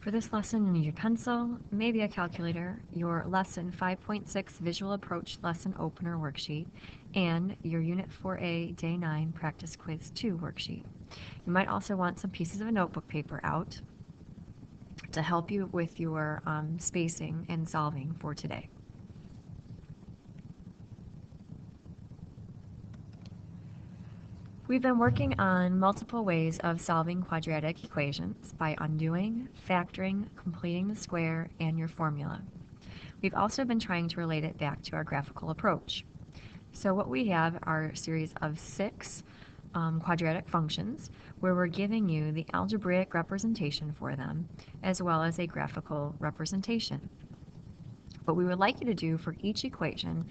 For this lesson, you need a pencil, maybe a calculator, your Lesson 5.6 Visual Approach Lesson Opener worksheet, and your Unit 4A Day 9 Practice Quiz 2 worksheet. You might also want some pieces of a notebook paper out to help you with your spacing and solving for today. We've been working on multiple ways of solving quadratic equations by undoing, factoring, completing the square, and your formula. We've also been trying to relate it back to our graphical approach. So what we have are a series of 6 quadratic functions where we're giving you the algebraic representation for them as well as a graphical representation. What we would like you to do for each equation,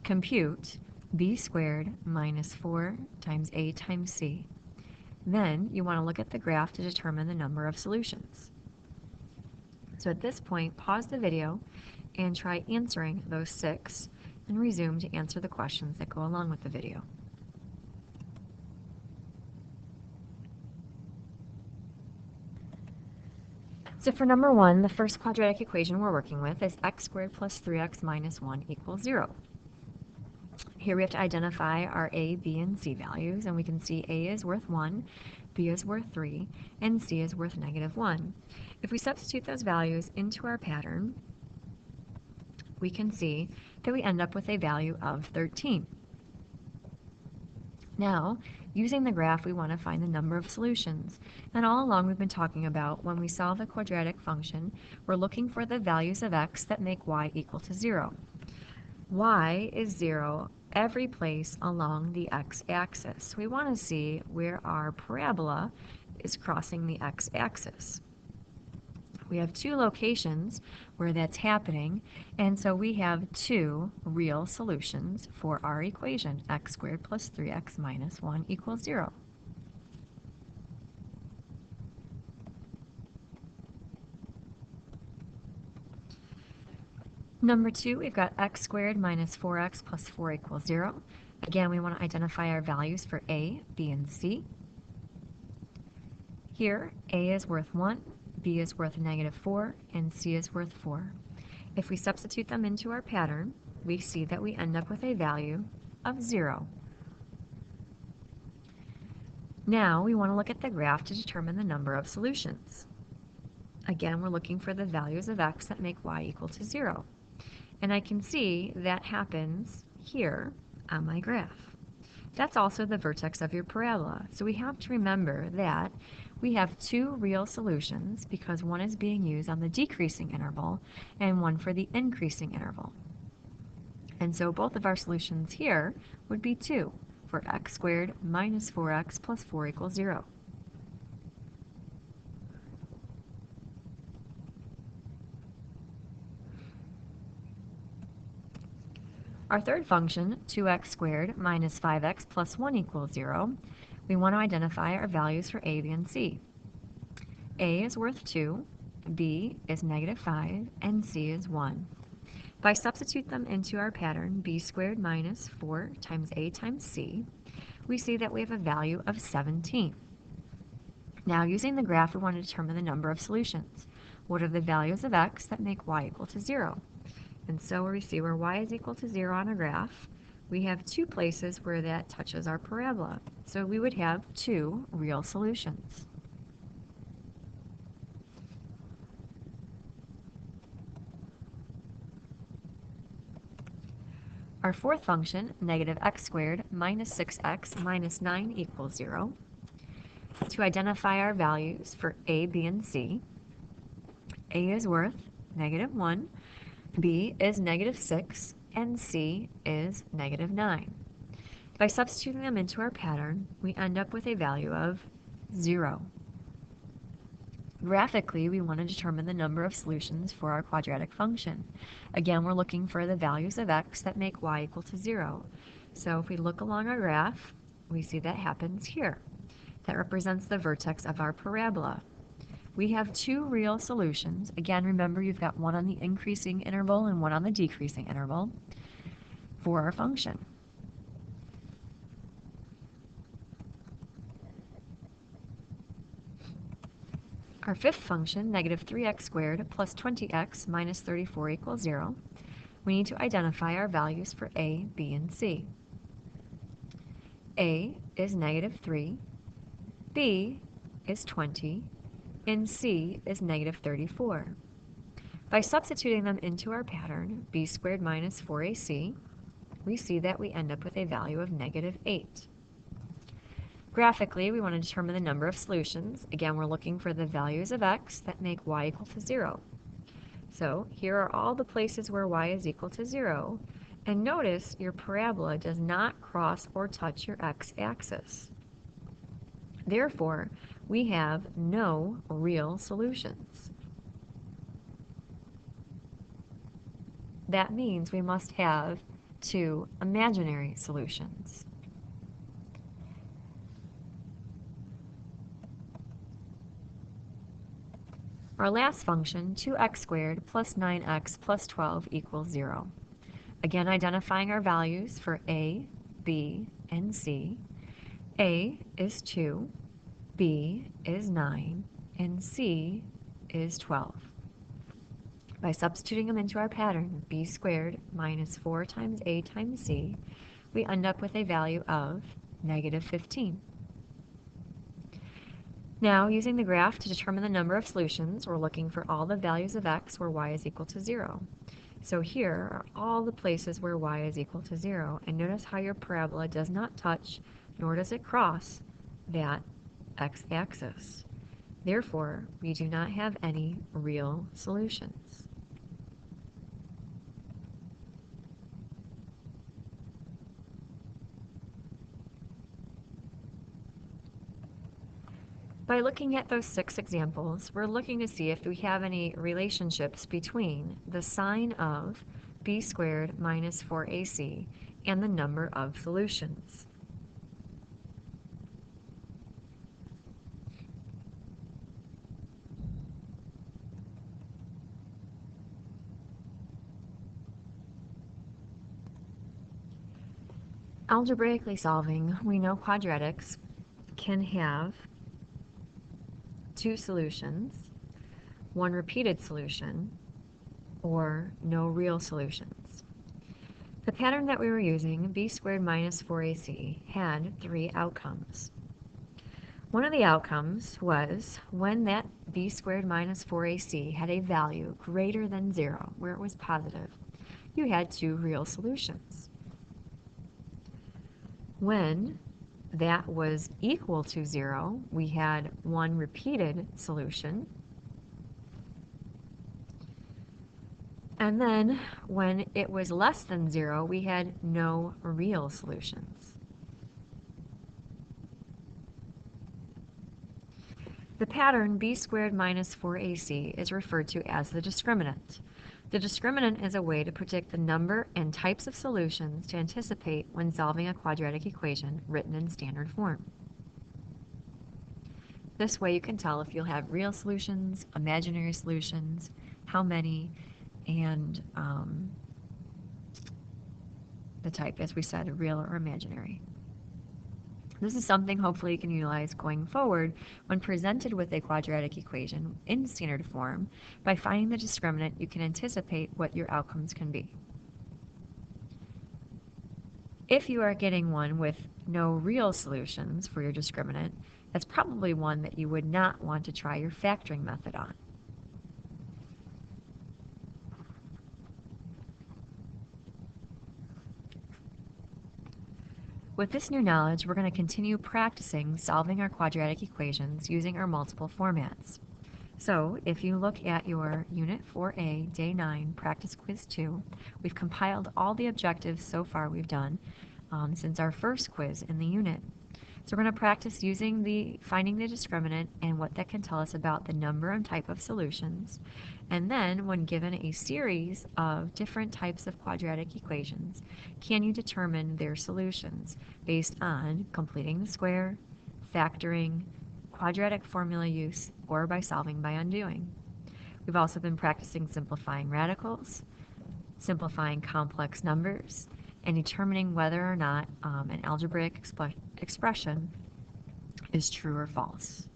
compute b squared minus 4 times a times c. Then you want to look at the graph to determine the number of solutions. So at this point, pause the video and try answering those 6 and resume to answer the questions that go along with the video. So for number 1, the first quadratic equation we're working with is x squared plus 3x minus 1 equals 0. Here we have to identify our a, b, and c values, and we can see a is worth 1, b is worth 3, and c is worth -1. If we substitute those values into our pattern, we can see that we end up with a value of 13. Now, using the graph, we want to find the number of solutions. And all along we've been talking about when we solve a quadratic function, we're looking for the values of x that make y equal to 0. Y is 0 every place along the x-axis. We want to see where our parabola is crossing the x-axis. We have 2 locations where that's happening, and so we have 2 real solutions for our equation, x squared plus 3x minus 1 equals 0. Number 2, we've got x squared minus 4x plus 4 equals 0. Again, we want to identify our values for a, b, and c. Here, a is worth 1, b is worth -4, and c is worth 4. If we substitute them into our pattern, we see that we end up with a value of 0. Now, we want to look at the graph to determine the number of solutions. Again, we're looking for the values of x that make y equal to 0. And I can see that happens here on my graph. That's also the vertex of your parabola. So we have to remember that we have 2 real solutions because one is being used on the decreasing interval and one for the increasing interval. And so both of our solutions here would be 2 for x squared minus 4x plus 4 equals 0. Our third function, 2x squared minus 5x plus 1 equals 0, we want to identify our values for a, b, and c. A is worth 2, b is -5, and c is 1. If I substitute them into our pattern, b squared minus 4 times a times c, we see that we have a value of 17. Now, using the graph, we want to determine the number of solutions. What are the values of x that make y equal to 0? And so where we see where y is equal to 0 on a graph, we have 2 places where that touches our parabola. So we would have 2 real solutions. Our fourth function, negative x squared minus 6x minus 9 equals 0. To identify our values for a, b, and c, a is worth -1, b is -6, and c is -9. By substituting them into our pattern, we end up with a value of 0. Graphically, we want to determine the number of solutions for our quadratic function. Again, we're looking for the values of x that make y equal to 0. So if we look along our graph, we see that happens here. That represents the vertex of our parabola. We have 2 real solutions. Again, remember you've got one on the increasing interval and one on the decreasing interval for our function. Our fifth function, negative 3x squared plus 20x minus 34 equals 0, we need to identify our values for a, b, and c. A is negative 3, b is 20, and c is negative 34. By substituting them into our pattern, b squared minus 4ac, we see that we end up with a value of negative 8. Graphically, we want to determine the number of solutions. Again, we're looking for the values of x that make y equal to 0. So here are all the places where y is equal to 0. And notice your parabola does not cross or touch your x-axis. Therefore, we have no real solutions. That means we must have two imaginary solutions. Our last function, 2x squared plus 9x plus 12 equals 0. Again, identifying our values for a, b, and c. A is 2, b is 9, and c is 12. By substituting them into our pattern, b squared minus 4 times a times c, we end up with a value of negative 15. Now, using the graph to determine the number of solutions, we're looking for all the values of x where y is equal to 0. So here are all the places where y is equal to 0, and notice how your parabola does not touch, nor does it cross, that x-axis. Therefore, we do not have any real solutions. By looking at those 6 examples, we're looking to see if we have any relationships between the sign of b squared minus 4ac and the number of solutions. Algebraically solving, we know quadratics can have 2 solutions, 1 repeated solution, or no real solutions. The pattern that we were using, b squared minus 4ac, had 3 outcomes. One of the outcomes was when that b squared minus 4ac had a value greater than 0, where it was positive, you had 2 real solutions. When that was equal to 0, we had 1 repeated solution. And then when it was less than 0, we had no real solutions. The pattern b squared minus 4ac is referred to as the discriminant. The discriminant is a way to predict the number and types of solutions to anticipate when solving a quadratic equation written in standard form. This way you can tell if you'll have real solutions, imaginary solutions, how many, and the type, as we said, real or imaginary. This is something hopefully you can utilize going forward when presented with a quadratic equation in standard form. By finding the discriminant, you can anticipate what your outcomes can be. If you are getting one with no real solutions for your discriminant, that's probably one that you would not want to try your factoring method on. With this new knowledge, we're going to continue practicing solving our quadratic equations using our multiple formats. So, if you look at your Unit 4A, Day 9, Practice Quiz 2, we've compiled all the objectives so far we've done since our first quiz in the unit. So we're going to practice using finding the discriminant and what that can tell us about the number and type of solutions. And then, when given a series of different types of quadratic equations, can you determine their solutions based on completing the square, factoring, quadratic formula use, or by solving by undoing? We've also been practicing simplifying radicals, simplifying complex numbers, and determining whether or not an algebraic expression is true or false.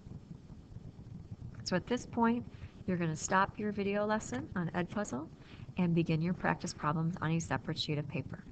So at this point, you're going to stop your video lesson on Edpuzzle and begin your practice problems on a separate sheet of paper.